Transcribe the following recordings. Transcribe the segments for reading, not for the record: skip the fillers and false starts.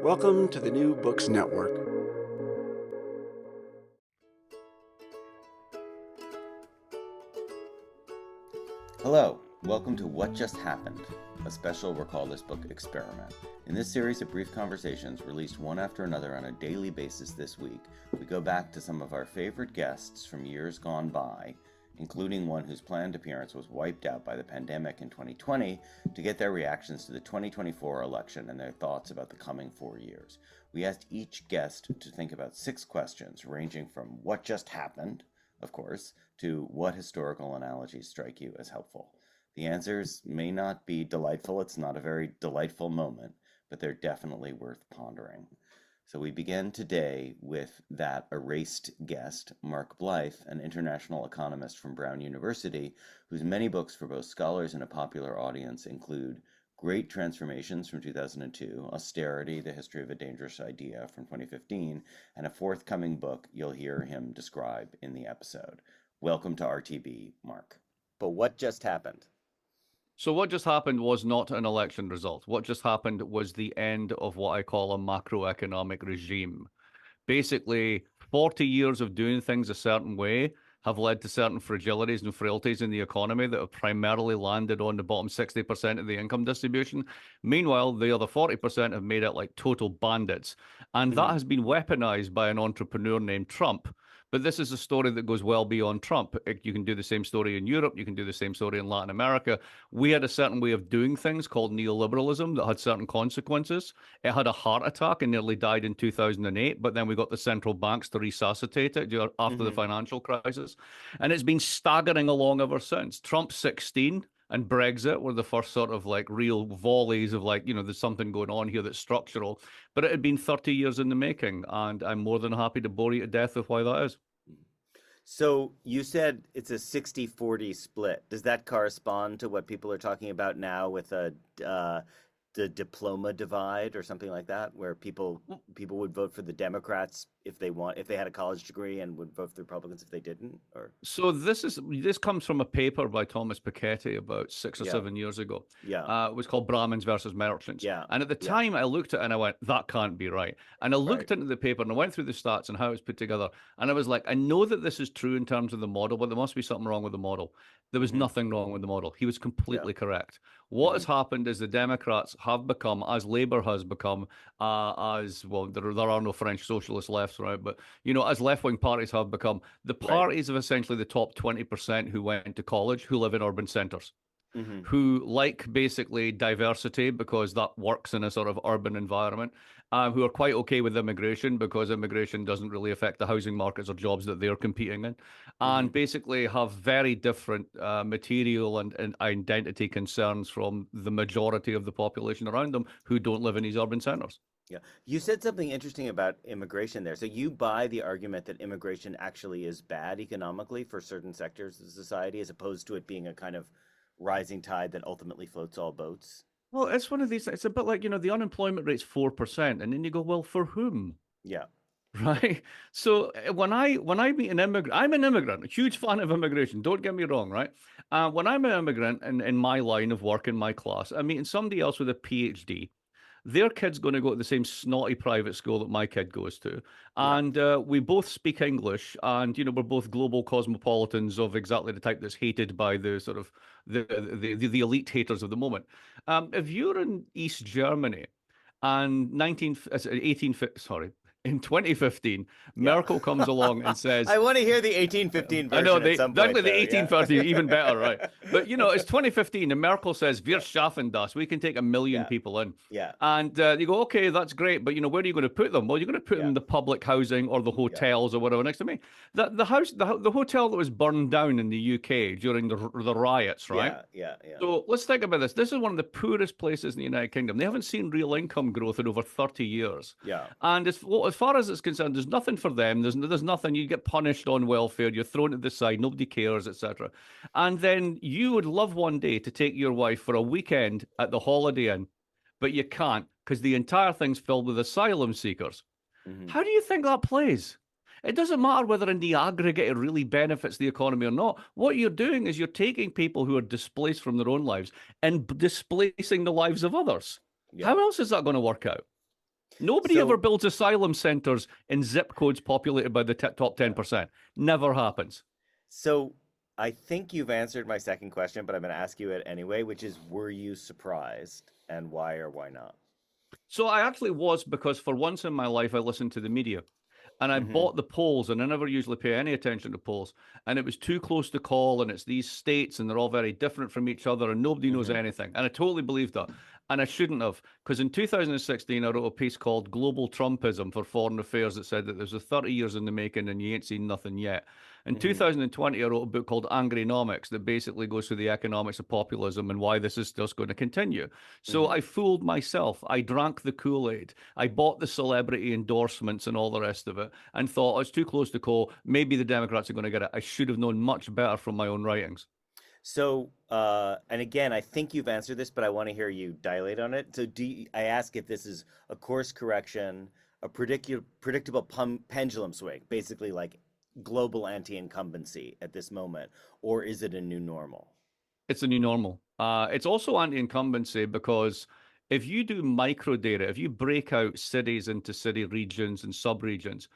Welcome to the New Books Network. Hello, welcome to What Just Happened, a special Recall This Book experiment. In this series of brief conversations released one after another on a daily basis this week, we go back to some of our favorite guests from years gone by, including one whose planned appearance was wiped out by the pandemic in 2020, to get their reactions to the 2024 election and their thoughts about the coming 4 years. We asked each guest to think about 6 questions, ranging from what just happened, of course, to what historical analogies strike you as helpful. The answers may not be delightful. It's not a very delightful moment, but they're definitely worth pondering. So we begin today with that erased guest, Mark Blyth, an international economist from Brown University, whose many books for both scholars and a popular audience include Great Transformations from 2002, Austerity, The History of a Dangerous Idea from 2015, and a forthcoming book you'll hear him describe in the episode. Welcome to RTB, Mark. But what just happened? So what just happened was not an election result. What just happened was the end of what I call a macroeconomic regime. Basically, 40 years of doing things a certain way have led to certain fragilities and frailties in the economy that have primarily landed on the bottom 60% of the income distribution. Meanwhile, the other 40% have made it like total bandits. And that has been weaponized by an entrepreneur named Trump. But this is a story that goes well beyond Trump. You can do the same story in Europe. You can do the same story in Latin America. We had a certain way of doing things called neoliberalism that had certain consequences. It had a heart attack and nearly died in 2008, but then we got the central banks to resuscitate it after the financial crisis. And it's been staggering along ever since. Trump's 16 and Brexit were the first sort of like real volleys of like, there's something going on here that's structural. But it had been 30 years in the making, and I'm more than happy to bore you to death with why that is. So you said it's a 60-40 split. Does that correspond to what people are talking about now with the diploma divide or something like that, where people would vote for the Democrats if they had a college degree and would vote for the Republicans if they didn't? Or so this comes from a paper by Thomas Piketty about 6 or 7 years ago. It was called Brahmins versus Merchants. And at the time I looked at it and I went, that can't be right. And I looked into the paper and I went through the stats and how it was put together. And I was like, I know that this is true in terms of the model, but there must be something wrong with the model. There was nothing wrong with the model. He was completely correct. What has happened is the Democrats have become, as Labour has become, there are no French socialist lefts, right? But, as left-wing parties have become, the parties of essentially the top 20% who went to college, who live in urban centres, who like basically diversity because that works in a sort of urban environment, who are quite okay with immigration because immigration doesn't really affect the housing markets or jobs that they're competing in, and basically have very different material and identity concerns from the majority of the population around them who don't live in these urban centres. Yeah. You said something interesting about immigration there. So you buy the argument that immigration actually is bad economically for certain sectors of society, as opposed to it being a kind of rising tide that ultimately floats all boats? Well, it's one of these, it's a bit like, the unemployment rate's 4%. And then you go, well, for whom? Yeah. Right. So when I meet an immigrant, I'm an immigrant, a huge fan of immigration. Don't get me wrong, right? When I'm an immigrant in my line of work in my class, I'm meeting somebody else with a PhD. Their kid's going to go to the same snotty private school that my kid goes to. And we both speak English, and, we're both global cosmopolitans of exactly the type that's hated by the sort of the elite haters of the moment. If you're in East Germany and in 2015, Merkel comes along and says, I want to hear the 1815 version. I know, at some point, definitely the though, 1830, even better, right? But, it's 2015, and Merkel says, Wir schaffen das. We can take 1 million people in. And you go, okay, that's great, but, where are you going to put them? Well, you're going to put them in the public housing or the hotels or whatever next to me. The hotel that was burned down in the UK during the riots, right? So let's think about this. This is one of the poorest places in the United Kingdom. They haven't seen real income growth in over 30 years. And as far as it's concerned, there's nothing for them. There's nothing. You get punished on welfare. You're thrown to the side. Nobody cares, etc. And then you would love one day to take your wife for a weekend at the Holiday Inn, but you can't because the entire thing's filled with asylum seekers. How do you think that plays? It doesn't matter whether in the aggregate it really benefits the economy or not. What you're doing is you're taking people who are displaced from their own lives and displacing the lives of others. How else is that going to work out? Nobody ever So builds asylum centers in zip codes populated by the top 10%. Never happens. So I think you've answered my second question, but I'm going to ask you it anyway, which is, were you surprised, and why or why not? So I actually was, because for once in my life, I listened to the media. And I Mm-hmm. bought the polls, and I never usually pay any attention to polls. And it was too close to call, and it's these states, and they're all very different from each other, and nobody knows Mm-hmm. anything. And I totally believed that. And I shouldn't have, because in 2016, I wrote a piece called Global Trumpism for Foreign Affairs that said that there's a 30 years in the making, and you ain't seen nothing yet. In Mm-hmm. 2020, I wrote a book called Angrynomics that basically goes through the economics of populism and why this is just going to continue. So Mm-hmm. I fooled myself. I drank the Kool-Aid. I bought the celebrity endorsements and all the rest of it, and thought, oh, it's too close to call. Maybe the Democrats are going to get it. I should have known much better from my own writings. So, and again, I think you've answered this, but I want to hear you dilate on it. So, I ask if this is a course correction, a predictable pendulum swing, basically like global anti-incumbency at this moment, or is it a new normal? It's a new normal. It's also anti-incumbency because if you do micro data, if you break out cities into city regions and sub-regions,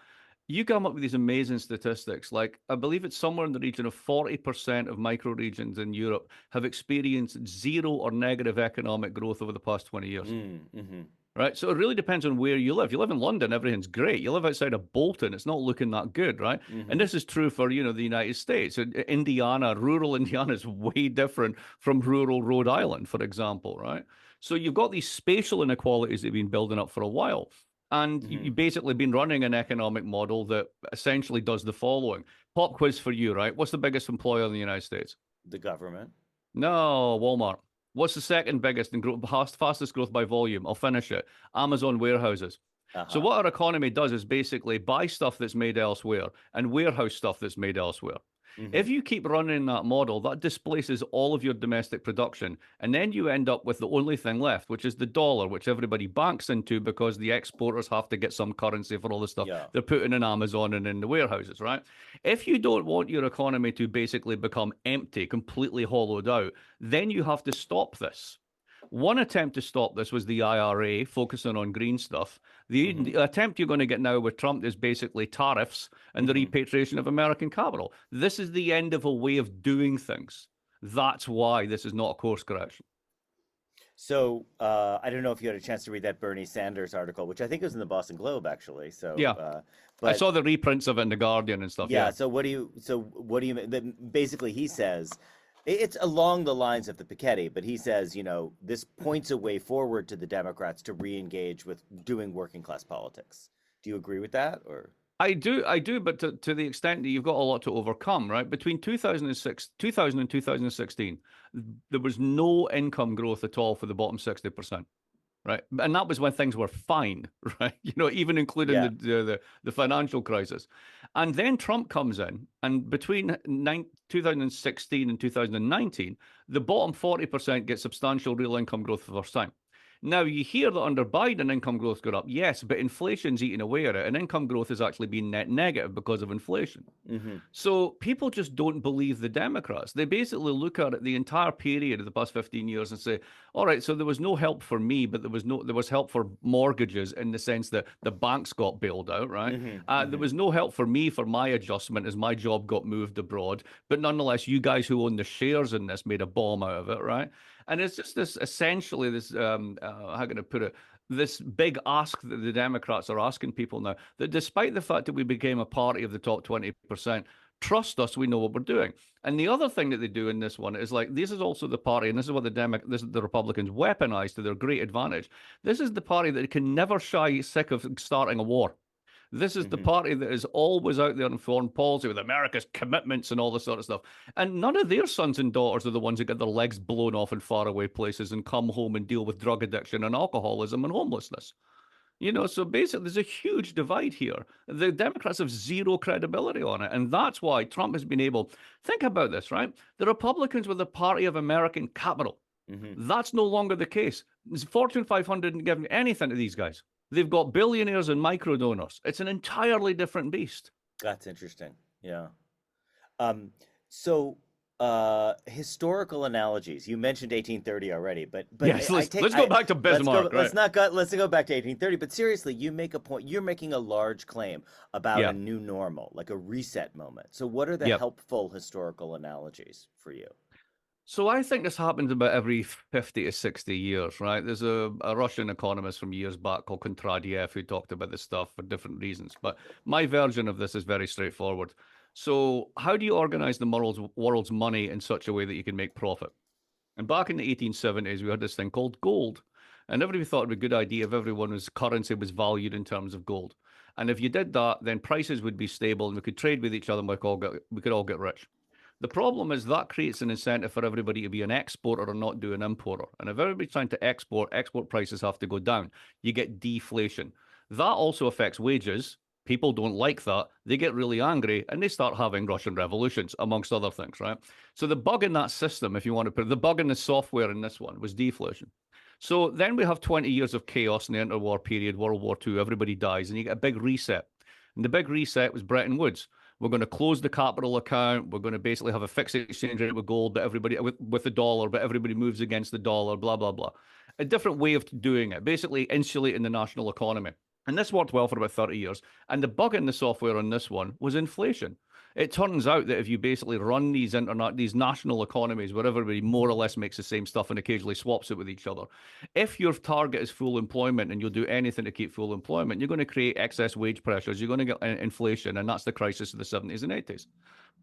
you come up with these amazing statistics. Like, I believe it's somewhere in the region of 40% of micro regions in Europe have experienced zero or negative economic growth over the past 20 years. Mm-hmm. Right. So it really depends on where you live. You live in London, everything's great. You live outside of Bolton, it's not looking that good, right? And Mm-hmm. this is true for, the United States. Indiana, rural Indiana is way different from rural Rhode Island, for example, right? So you've got these spatial inequalities that have been building up for a while. And Mm-hmm. you've basically been running an economic model that essentially does the following. Pop quiz for you, right? What's the biggest employer in the United States? The government. No, Walmart. What's the second biggest and fastest growth by volume? I'll finish it. Amazon warehouses. So Uh-huh. what our economy does is basically buy stuff that's made elsewhere and warehouse stuff that's made elsewhere. Mm-hmm. If you keep running that model, that displaces all of your domestic production. And then you end up with the only thing left, which is the dollar, which everybody banks into because the exporters have to get some currency for all the stuff Yeah. they're putting in Amazon and in the warehouses, right? If you don't want your economy to basically become empty, completely hollowed out, then you have to stop this. One attempt to stop this was the IRA, focusing on green stuff. The Mm-hmm. attempt you're going to get now with Trump is basically tariffs and the Mm-hmm. repatriation of American capital. This is the end of a way of doing things. That's why this is not a course correction. So, I don't know if you had a chance to read that Bernie Sanders article, which I think was in the Boston Globe, actually. So, Yeah, I but saw the reprints of it in the Guardian and stuff. yeah. Yeah. So what do you basically he says it's along the lines of the Piketty, but he says, this points a way forward to the Democrats to re-engage with doing working class politics. Do you agree with that, or? I do, but to the extent that you've got a lot to overcome, right? Between 2000 and 2016, there was no income growth at all for the bottom 60%. Right, and that was when things were fine, right? Even including Yeah. the financial crisis, and then Trump comes in, and between 2016 and 2019, the bottom 40% get substantial real income growth for the first time. Now, you hear that under Biden, income growth got up, yes, but inflation's eating away at it, and income growth has actually been net negative because of inflation. Mm-hmm. So people just don't believe the Democrats. They basically look at it the entire period of the past 15 years and say, all right, so there was no help for me, but there was help for mortgages in the sense that the banks got bailed out, right? Mm-hmm. There Mm-hmm. was no help for me for my adjustment as my job got moved abroad. But nonetheless, you guys who own the shares in this made a bomb out of it, right? And it's just this essentially this how can I put it? This big ask that the Democrats are asking people now, that despite the fact that we became a party of the top 20%, trust us, we know what we're doing. And the other thing that they do in this one is like, this is also the party, and this is what this is the Republicans weaponize to their great advantage. This is the party that can never shy sick of starting a war. This is the Mm-hmm. party that is always out there in foreign policy with America's commitments and all this sort of stuff. And none of their sons and daughters are the ones that get their legs blown off in faraway places and come home and deal with drug addiction and alcoholism and homelessness. So basically, there's a huge divide here. The Democrats have zero credibility on it. And that's why Trump has been able. Think about this, right? The Republicans were the party of American capital. Mm-hmm. That's no longer the case. Fortune 500 didn't give anything to these guys. They've got billionaires and micro donors. It's an entirely different beast. That's interesting. Yeah. Um, so Historical analogies. You mentioned 1830 already, but Yes, I let's take let's go back to let's go Bismarck, right? let's go back to 1830. But seriously, you make a point. You're making a large claim about a Yeah. new normal, like a reset moment. So, what are the Yep. helpful historical analogies for you? So I think this happens about every 50 to 60 years, right? There's a Russian economist from years back called Kontradiev who talked about this stuff for different reasons. But my version of this is very straightforward. So how do you organize the world's money in such a way that you can make profit? And back in the 1870s, we had this thing called gold. And everybody thought it'd be a good idea if everyone's currency was valued in terms of gold. And if you did that, then prices would be stable and we could trade with each other and we could all get rich. The problem is that creates an incentive for everybody to be an exporter or not do an importer. And if everybody's trying to export prices have to go down. You get deflation. That also affects wages. People don't like that. They get really angry and they start having Russian revolutions, amongst other things, right? So the bug in that system, if you want to put the bug in the software in this one was deflation. So then we have 20 years of chaos in the interwar period, World War II, everybody dies, and you get a big reset. And the big reset was Bretton Woods. We're going to close the capital account. We're going to basically have a fixed exchange rate with gold, but everybody with the dollar, but everybody moves against the dollar, blah, blah, blah. A different way of doing it, basically insulating the national economy. And this worked well for about 30 years. And the bug in the software on this one was inflation. It turns out that if you basically run these national economies where everybody more or less makes the same stuff and occasionally swaps it with each other, if your target is full employment and you'll do anything to keep full employment, you're going to create excess wage pressures. You're going to get inflation, and that's the crisis of the 70s and 80s.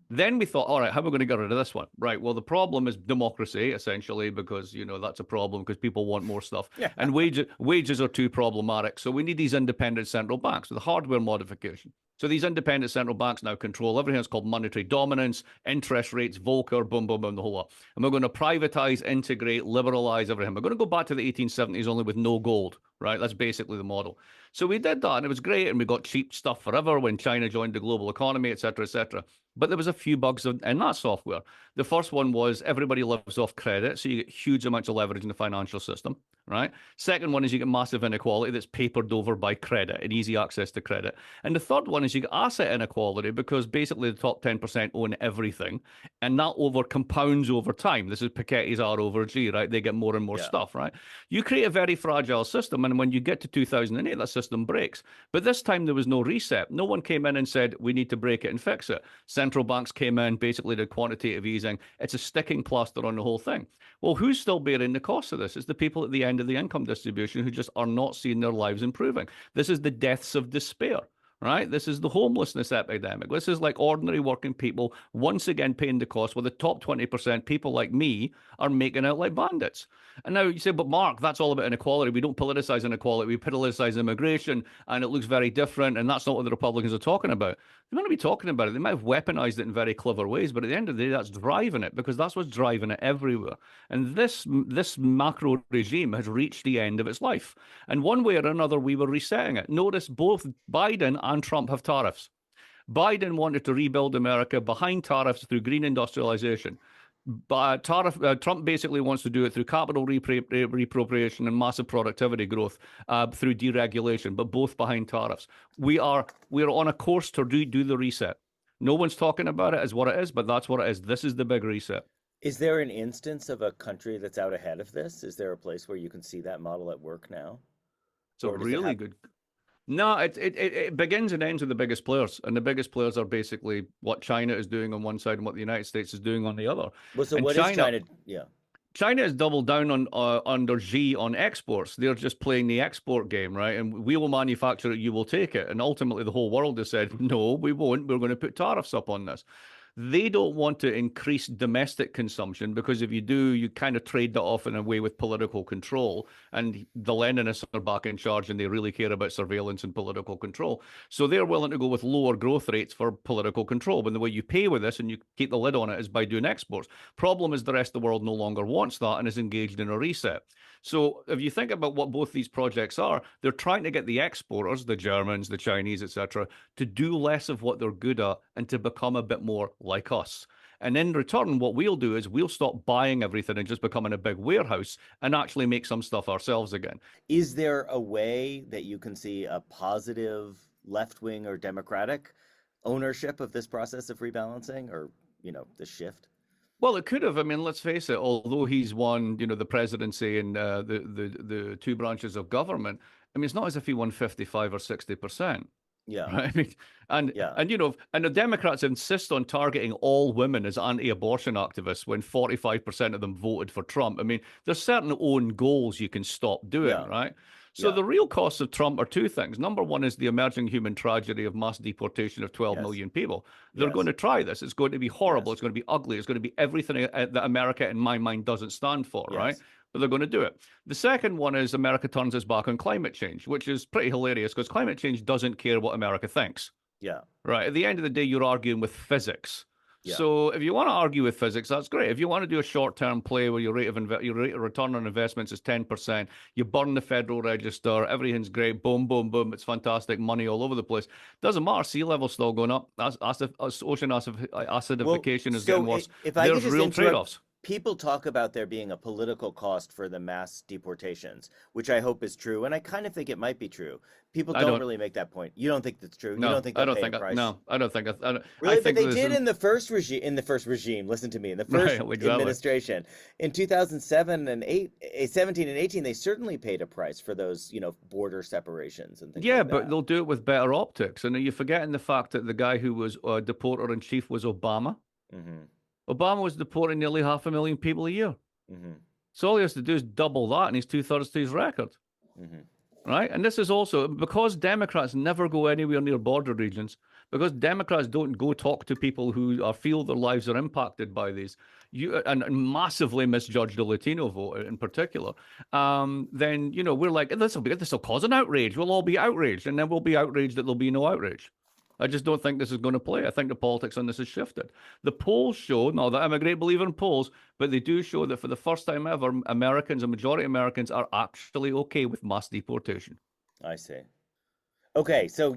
Then we thought, all right, how are we going to get rid of this one? Right. Well, the problem is democracy, essentially, because that's a problem because people want more stuff, Yeah. and wages are too problematic. So we need these independent central banks with a hardware modification. So these independent central banks now control everything that's called monetary dominance, interest rates, Volcker, boom, boom, boom, the whole lot. And we're going to privatize, integrate, liberalize everything. We're going to go back to the 1870s only with no gold, right? That's basically the model. So we did that, and it was great, and we got cheap stuff forever when China joined the global economy, et cetera, et cetera. But there was a few bugs in that software. The first one was everybody lives off credit, so you get huge amounts of leverage in the financial system, right? Second one is you get massive inequality that's papered over by credit and easy access to credit. And the third one is you get asset inequality because basically the top 10% own everything, and that over compounds over time. This is Piketty's R over G, right? They get more and more Yeah. stuff, right? You create a very fragile system, and when you get to 2008, that system breaks. But this time there was no reset. No one came in and said, we need to break it and fix it. Central banks came in, basically did quantitative easing. It's a sticking plaster on the whole thing. Well, who's still bearing the cost of this? It's the people at the end of the income distribution who just are not seeing their lives improving. This is the deaths of despair. Right? This is the homelessness epidemic. This is like ordinary working people once again paying the cost, where the top 20% people like me are making out like bandits. And now you say, but Mark, that's all about inequality. We don't politicize inequality. We politicize immigration, and it looks very different. And that's not what the Republicans are talking about. They might not be talking about it. They might have weaponized it in very clever ways, but at the end of the day, that's driving it because that's what's driving it everywhere. And this macro regime has reached the end of its life. And one way or another, we were resetting it. Notice both Biden and Trump have tariffs. Biden wanted to rebuild America behind tariffs through green industrialization. But Trump basically wants to do it through capital reappropriation and massive productivity growth through deregulation, but both behind tariffs. We're on a course to do the reset. No one's talking about it as what it is, but that's what it is. This is the big reset. Is there an instance of a country that's out ahead of this? Is there a place where you can see that model at work now? It's a Or does it really have good. No, it begins and ends with the biggest players, and the biggest players are basically what China is doing on one side and what the United States is doing on the other. Well, so And what is China? Yeah. China has doubled down on under Xi on exports. They're just playing the export game, right? And we will manufacture it, you will take it. And ultimately, the whole world has said, no, we won't. We're going to put tariffs up on this. They don't want to increase domestic consumption because if you do, you kind of trade that off in a way with political control. And the Leninists are back in charge and they really care about surveillance and political control. So they're willing to go with lower growth rates for political control. But the way you pay with this and you keep the lid on it is by doing exports. Problem is the rest of the world no longer wants that and is engaged in a reset. So if you think about what both these projects are, they're trying to get the exporters, the Germans, the Chinese, etc., to do less of what they're good at and to become a bit more like us. And in return, what we'll do is we'll stop buying everything and just becoming a big warehouse and actually make some stuff ourselves again. Is there a way that you can see a positive left wing or democratic ownership of this process of rebalancing or, the shift? Well, it could have. I mean, let's face it. Although he's won, the presidency and the two branches of government. I mean, it's not as if he won 55 or 60%. Yeah, Right. I mean, and yeah, and and the Democrats insist on targeting all women as anti-abortion activists when 45% of them voted for Trump. I mean, there's certain own goals you can stop doing, yeah, right? So yeah. the real costs of Trump are two things. Number one is the emerging human tragedy of mass deportation of 12 Yes, million people. They're going yes, to try this. It's going to be horrible. yes, It's going to be ugly. It's going to be everything that America, in my mind, doesn't stand for, right? yes. But they're going to do it. The second one is America turns its back on climate change, which is pretty hilarious because climate change doesn't care what America thinks. Yeah, Right. At the end of the day, you're arguing with physics. yeah, So if you want to argue with physics, that's great. If you want to do a short-term play where your rate of return on investments is 10%, you burn the Federal Register, everything's great, boom, boom, boom, it's fantastic, money all over the place. Doesn't matter. Sea level's still going up. Ocean Well, acidification is getting so worse. if I could There's just real interrupt, trade-offs. people talk about there being a political cost for the mass deportations, which I hope is true, and I kind of think it might be true. People I don't don't. really make that point. You don't think that's true? You No, don't think I they'll don't pay a think. price? No, I don't think. I Really? But think they there's did an, in the first regime. In the first regime, listen to me. In the first right. Exactly. administration, in 2007 and 17 and 18, they certainly paid a price for those, border separations and things Yeah, like but that. they'll do it with better optics. And are you forgetting the fact that the guy who was deporter in chief was Obama? Hmm. Obama was deporting nearly 500,000 people a year. Hmm. So all he has to do is double that, and he's two-thirds to his record, Hmm. right? And this is also because Democrats never go anywhere near border regions, because Democrats don't go talk to people who feel their lives are impacted by these. And massively misjudge the Latino vote in particular. Then we're like this will cause an outrage. We'll all be outraged, and then we'll be outraged that there'll be no outrage. I just don't think this is going to play. I think the politics on this has shifted. The polls show, not that I'm a great believer in polls, but they do show that for the first time ever, Americans, a majority of Americans, are actually okay with mass deportation. I see. Okay, so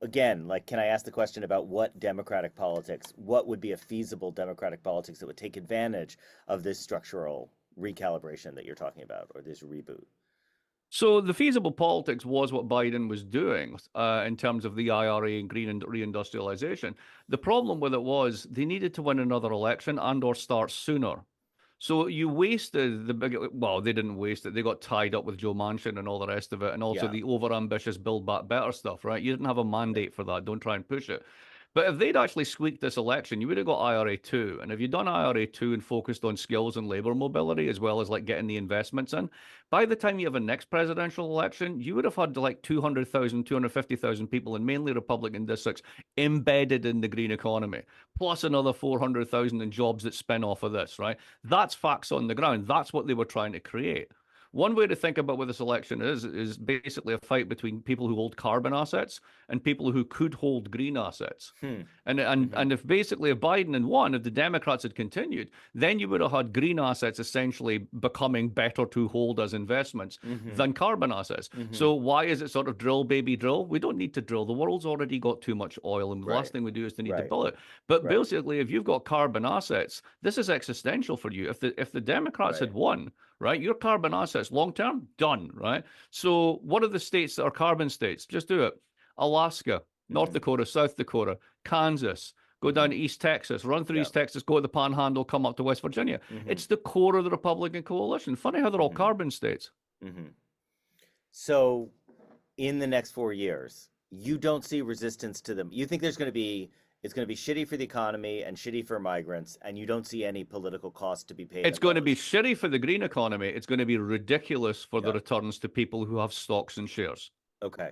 again, like, can I ask the question about what democratic politics, what would be a feasible democratic politics that would take advantage of this structural recalibration that you're talking about, or this reboot? So the feasible politics was what Biden was doing in terms of the IRA and green and reindustrialization. The problem with it was they needed to win another election and or start sooner. So you wasted the big, well, they didn't waste it. They got tied up with Joe Manchin and all the rest of it, and also Yeah, the overambitious Build Back Better stuff, right? You didn't have a right, mandate for that. Don't try and push it. But if they'd actually squeaked this election, you would have got IRA 2. And if you'd done IRA 2 and focused on skills and labor mobility, as well as like getting the investments in, by the time you have a next presidential election, you would have had like 200,000, 250,000 people in mainly Republican districts embedded in the green economy, plus another 400,000 in jobs that spin off of this, right? That's facts on the ground. That's what they were trying to create. One way to think about what this election is basically a fight between people who hold carbon assets and people who could hold green assets. hmm, And and mm-hmm, and if basically if Biden had won, if the Democrats had continued, then you would have had green assets essentially becoming better to hold as investments mm-hmm, than carbon assets. mm-hmm, So why is it sort of drill baby drill? We don't need to drill. The world's already got too much oil, and the right, last thing we do is to need to right, build it. But right, basically, if you've got carbon assets, this is existential for you. If the Democrats right, had won, right, your carbon assets long term done, right? So what are the states that are carbon states? Just do it. Alaska, North mm-hmm, Dakota, South Dakota, Kansas, go down mm-hmm, to East Texas, run through yeah, East Texas, go to the Panhandle, come up to West Virginia. mm-hmm, It's the core of the Republican coalition. Funny how they're all mm-hmm, carbon states. mm-hmm. So, in the next 4 years, you don't see resistance to them. You think it's going to be shitty for the economy and shitty for migrants, and you don't see any political cost to be paid It's in going to be those. shitty for the green economy. It's going to be ridiculous for the Yeah. returns to people who have stocks and shares, Okay.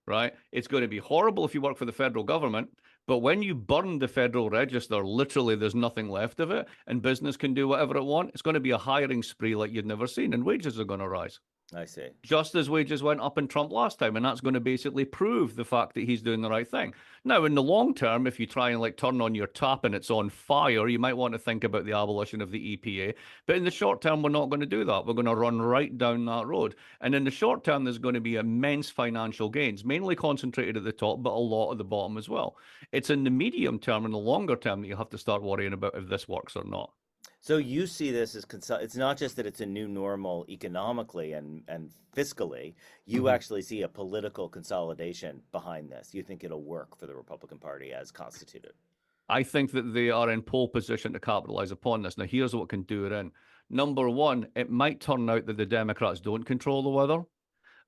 right? It's going to be horrible if you work for the federal government. But when you burn the Federal Register, literally there's nothing left of it, and business can do whatever it wants. It's going to be a hiring spree like you'd never seen, and wages are going to rise. I see. Just as wages went up in Trump last time, and that's going to basically prove the fact that he's doing the right thing. Now, in the long term, if you try and like turn on your tap and it's on fire, you might want to think about the abolition of the EPA. But in the short term, we're not going to do that. We're going to run right down that road. And in the short term, there's going to be immense financial gains, mainly concentrated at the top, but a lot at the bottom as well. It's in the medium term and the longer term that you have to start worrying about if this works or not. So you see this as it's not just that it's a new normal economically and fiscally. You Mhm. actually see a political consolidation behind this. You think it'll work for the Republican Party as constituted. I think that they are in pole position to capitalize upon this. Now, here's what can do it in. Number one, it might turn out that the Democrats don't control the weather,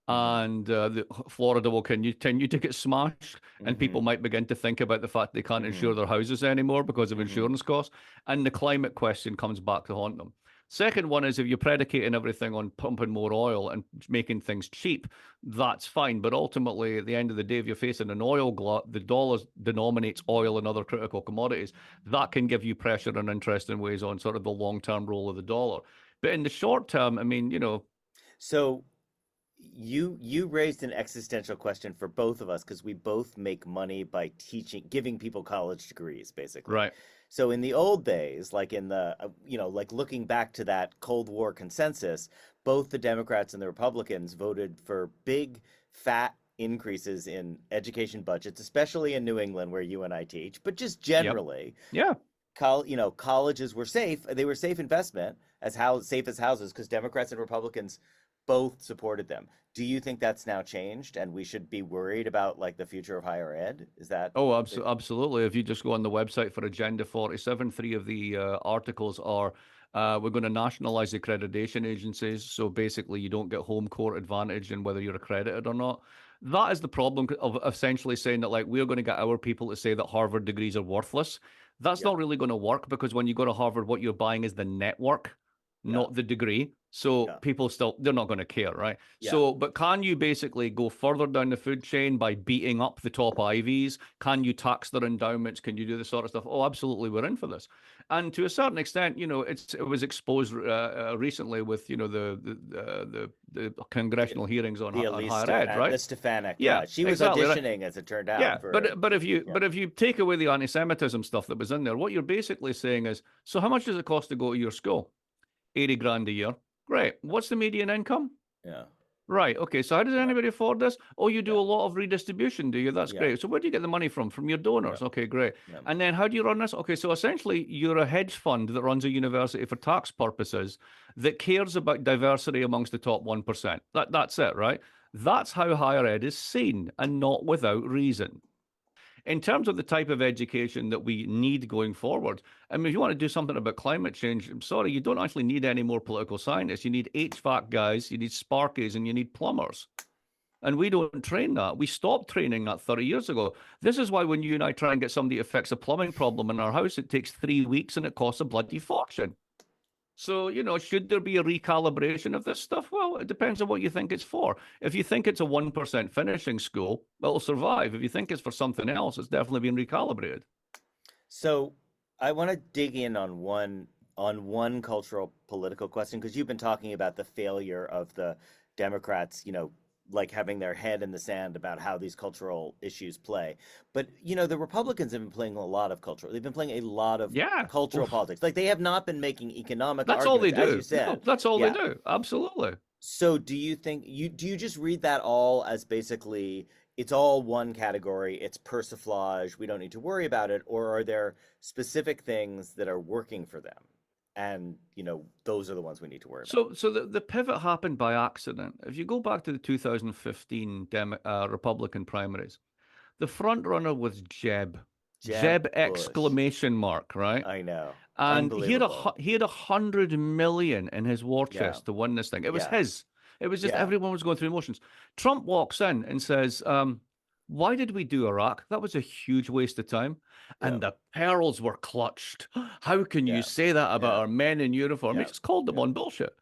Mm-hmm. and Florida will continue to get smashed, and Mm-hmm. people might begin to think about the fact they can't Mm-hmm. insure their houses anymore because of Mm-hmm. insurance costs, and the climate question comes back to haunt them. Second one is if you're predicating everything on pumping more oil and making things cheap, that's fine. But ultimately, at the end of the day, if you're facing an oil glut, the dollar denominates oil and other critical commodities. That can give you pressure in interesting ways on sort of the long-term role of the dollar. But in the short term, I mean, So you raised an existential question for both of us because we both make money by giving people college degrees, basically. right. So in the old days, like in the like looking back to that Cold War consensus, both the Democrats and the Republicans voted for big, fat increases in education budgets, especially in New England where you and I teach, but just Yep. generally, Yeah. colleges were safe. They were safe investment as how safe as houses because Democrats and Republicans both supported them. Do you think that's now changed and we should be worried about like the future of higher ed? Is that Oh, absolutely. If you just go on the website for Agenda 47, three of the articles are we're going to nationalize accreditation agencies. So basically, you don't get home court advantage in whether you're accredited or not. That is the problem of essentially saying that, like, we're going to get our people to say that Harvard degrees are worthless. That's yeah, not really going to work because when you go to Harvard, what you're buying is the network, yeah, not the degree. So yeah, people still, they're not going to care, right? yeah. So, but can you basically go further down the food chain by beating up the top Ivies? Can you tax their endowments? Can you do this sort of stuff? Oh, absolutely, we're in for this. And to a certain extent, it was exposed recently with the The, congressional hearings the on Elise higher ed, right? The Stefanik, Yeah, yeah. She was exactly. Right. auditioning, as it turned Yeah, out, for yeah. but if you take away the anti-Semitism stuff that was in there, what you're basically saying is, so how much does it cost to go to your school? 80 grand a year. Great. What's the median income? Yeah, Right. Okay. So how does yeah, anybody afford this? Oh, you do yeah, a lot of redistribution, do you? That's yeah, great. So where do you get the money from? From your yeah, donors. Okay, great. yeah. And then how do you run this? Okay, so essentially you're a hedge fund that runs a university for tax purposes that cares about diversity amongst the top 1%. That's it, right? That's how higher ed is seen and not without reason. In terms of the type of education that we need going forward, I mean, if you want to do something about climate change, I'm sorry, you don't actually need any more political scientists. You need HVAC guys, you need Sparkies, and you need plumbers. And we don't train that. We stopped training that 30 years ago. This is why when you and I try and get somebody to fix a plumbing problem in our house, it takes 3 weeks and it costs a bloody fortune. So, should there be a recalibration of this stuff? Well, it depends on what you think it's for. If you think it's a 1% finishing school, well, it'll survive. If you think it's for something else, it's definitely been recalibrated. So I want to dig in on one cultural political question because you've been talking about the failure of the Democrats, like having their head in the sand about how these cultural issues play. But the Republicans have been playing a lot of cultural. They've been playing a lot of Yeah. cultural Oof. politics. Like they have not been making economic That's all they arguments, as you do. No, said. that's all they Yeah. do. Absolutely. So do you think do you just read that all as basically it's all one category, it's persiflage, we don't need to worry about it, or are there specific things that are working for them? And, those are the ones we need to worry about. So the pivot happened by accident. If you go back to the 2015 Republican primaries, the front runner was Jeb. Jeb Jeb Bush. exclamation mark, right? I know. And Unbelievable. he had 100 million in his war Yeah. chest to win this thing. It was Yeah. his. It was just Yeah. everyone was going through emotions. Trump walks in and says, "Why did we do Iraq? That was a huge waste of time." Yeah. And the pearls were clutched. How can you Yeah. say that about Yeah. our men in uniform? He Yeah. just called them Yeah. on bullshit.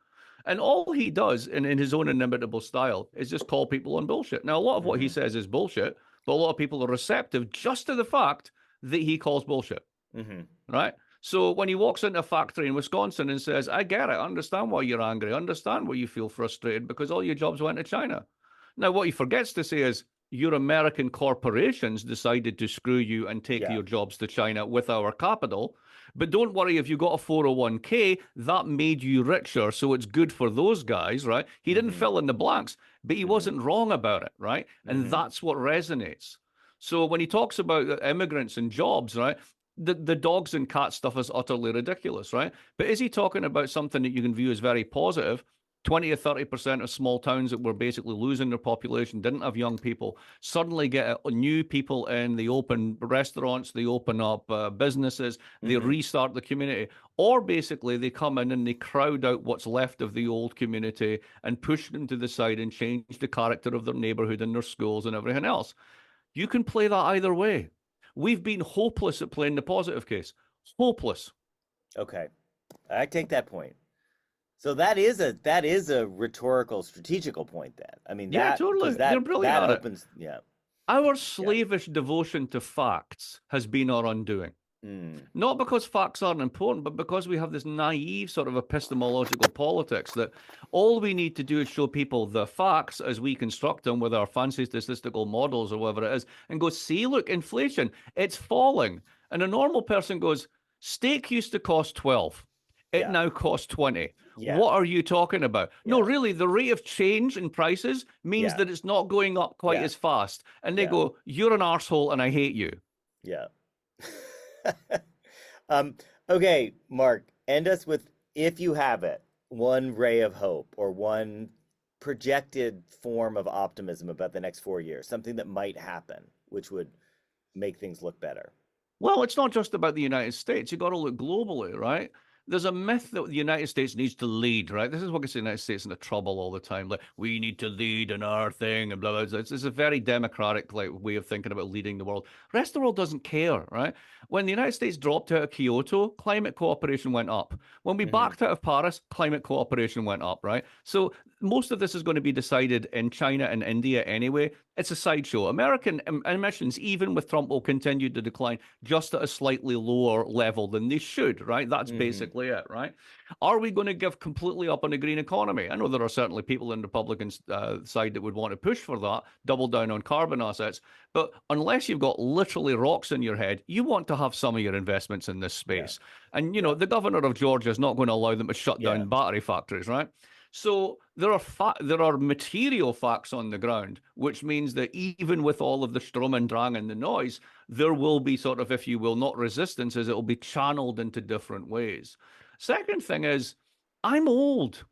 And all he does in his own inimitable style is just call people on bullshit. Now, a lot of what he Mm-hmm. says is bullshit, but a lot of people are receptive just to the fact that he calls bullshit, Mm-hmm. right? So when he walks into a factory in Wisconsin and says, I get it, I understand why you're angry, I understand why you feel frustrated because all your jobs went to China. Now, what he forgets to say is, your American corporations decided to screw you and take Yeah. your jobs to China with our capital. But don't worry, if you got a 401k, that made you richer. So it's good for those guys, right? He didn't Mm-hmm. fill in the blanks, but he Mm-hmm. wasn't wrong about it, right? And Mm-hmm. that's what resonates. So when he talks about immigrants and jobs, right? The dogs and cats stuff is utterly ridiculous, right? But is he talking about something that you can view as very positive? 20 or 30% of small towns that were basically losing their population, didn't have young people, suddenly get new people in, they open restaurants, they open up businesses, they restart the community. Or basically they come in and they crowd out what's left of the old community and push them to the side and change the character of their neighborhood and their schools and everything else. You can play that either way. We've been hopeless at playing the positive case. Hopeless. Okay, I take that point. So that is a rhetorical, strategical point. Then I mean, Yeah, totally. They're brilliant that at opens, it. yeah. Our slavish devotion to facts has been our undoing. Not because facts aren't important, but because we have this naive sort of epistemological politics that all we need to do is show people the facts as we construct them with our fancy statistical models or whatever it is, and go, see, look, inflation, it's falling. And a normal person goes, steak used to cost 12. It now costs 20. Yeah. What are you talking about? No, really, the rate of change in prices means that it's not going up quite as fast. And they go, you're an arsehole and I hate you. Yeah. Okay, Mark, end us with, if you have it, one ray of hope or one projected form of optimism about the next 4 years, something that might happen, which would make things look better. Well, it's not just about the United States. You got to look globally, right? There's a myth that the United States needs to lead, right? This is what gets the United States into trouble all the time. Like, we need to lead in our thing and blah, blah, blah. It's a very democratic way of thinking about leading the world. The rest of the world doesn't care, right? When the United States dropped out of Kyoto, climate cooperation went up. When we backed out of Paris, climate cooperation went up, right? So most of this is going to be decided in China and India anyway. It's a sideshow. American emissions, even with Trump, will continue to decline just at a slightly lower level than they should, right? That's basically it, right? Are we going to give completely up on the green economy? I know there are certainly people in the Republican side that would want to push for that, double down on carbon assets. But unless you've got literally rocks in your head, you want to have some of your investments in this space. Yeah. And, you know, the governor of Georgia is not going to allow them to shut down battery factories, right? So there are material facts on the ground, which means that even with all of the Strom and Drang and the noise, there will be sort of, if you will, not resistances, it will be channeled into different ways. Second thing is, I'm old.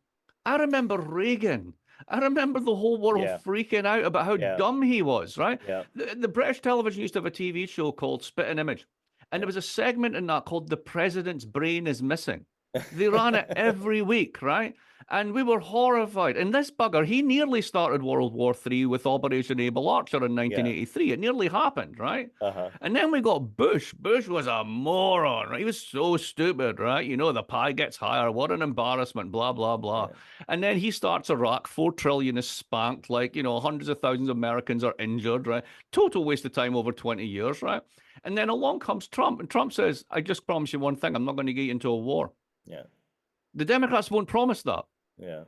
I remember Reagan. I remember the whole world freaking out about how dumb he was, right? Yeah. The British television used to have a TV show called Spit and Image. And there was a segment in that called The President's Brain is Missing. They ran it every week, right? And we were horrified. And this bugger, he nearly started World War III with Operation Able Archer in 1983. Yeah. It nearly happened, right? And then we got Bush. Bush was a moron, right? He was so stupid, right? You know, the pie gets higher. What an embarrassment, blah, blah, blah. Yeah. And then he starts Iraq. 4 trillion is spanked. Like, you know, hundreds of thousands of Americans are injured, right? Total waste of time over 20 years, right? And then along comes Trump. And Trump says, I just promise you one thing. I'm not going to get you into a war. Yeah. The Democrats won't promise that. Yeah.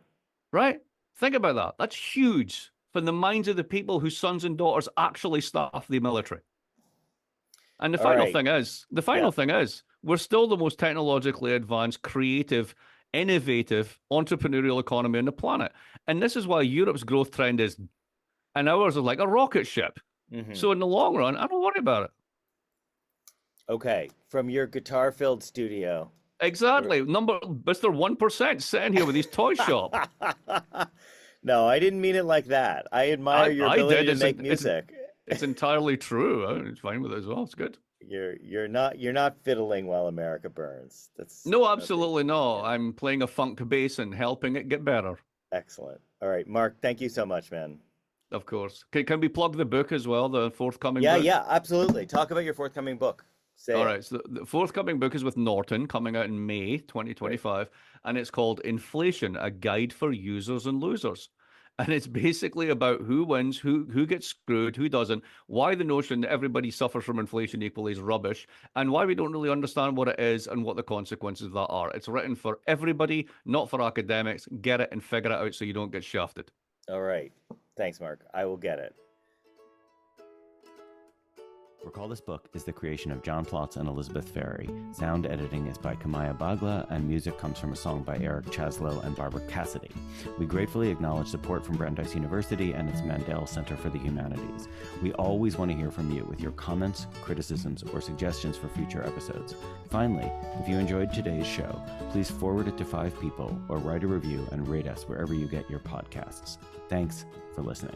Right? Think about that. That's huge for the minds of the people whose sons and daughters actually staff the military. And the final thing is, we're still the most technologically advanced, creative, innovative, entrepreneurial economy on the planet. And this is why Europe's growth trend is, and ours is like a rocket ship. So in the long run, I don't worry about it. Okay. From your guitar-filled studio. Exactly. Mr. 1% sitting here with his toy shop. No, I didn't mean it like that. I admire your ability to make music. It's entirely true. I'm fine with it as well. It's good. You're not fiddling while America burns. No, absolutely not. I'm playing a funk bass and helping it get better. Excellent. All right, Mark, thank you so much, man. Of course. Can we plug the book as well, the forthcoming book? Yeah, absolutely. Talk about your forthcoming book. All right, so the forthcoming book is with Norton, coming out in May 2025, and it's called Inflation, A Guide for Users and Losers. And it's basically about who wins, who gets screwed, who doesn't, why the notion that everybody suffers from inflation equally is rubbish, and why we don't really understand what it is and what the consequences of that are. It's written for everybody, not for academics. Get it and figure it out so you don't get shafted. All right. Thanks, Mark. I will get it. Recall This Book is the creation of John Plotz and Elizabeth Ferry. Sound editing is by Kamaya Bagla, and music comes from a song by Eric Chaslow and Barbara Cassidy. We gratefully acknowledge support from Brandeis University and its Mandel Center for the Humanities. We always want to hear from you with your comments, criticisms, or suggestions for future episodes. Finally, if you enjoyed today's show, please forward it to 5 people or write a review and rate us wherever you get your podcasts. Thanks for listening.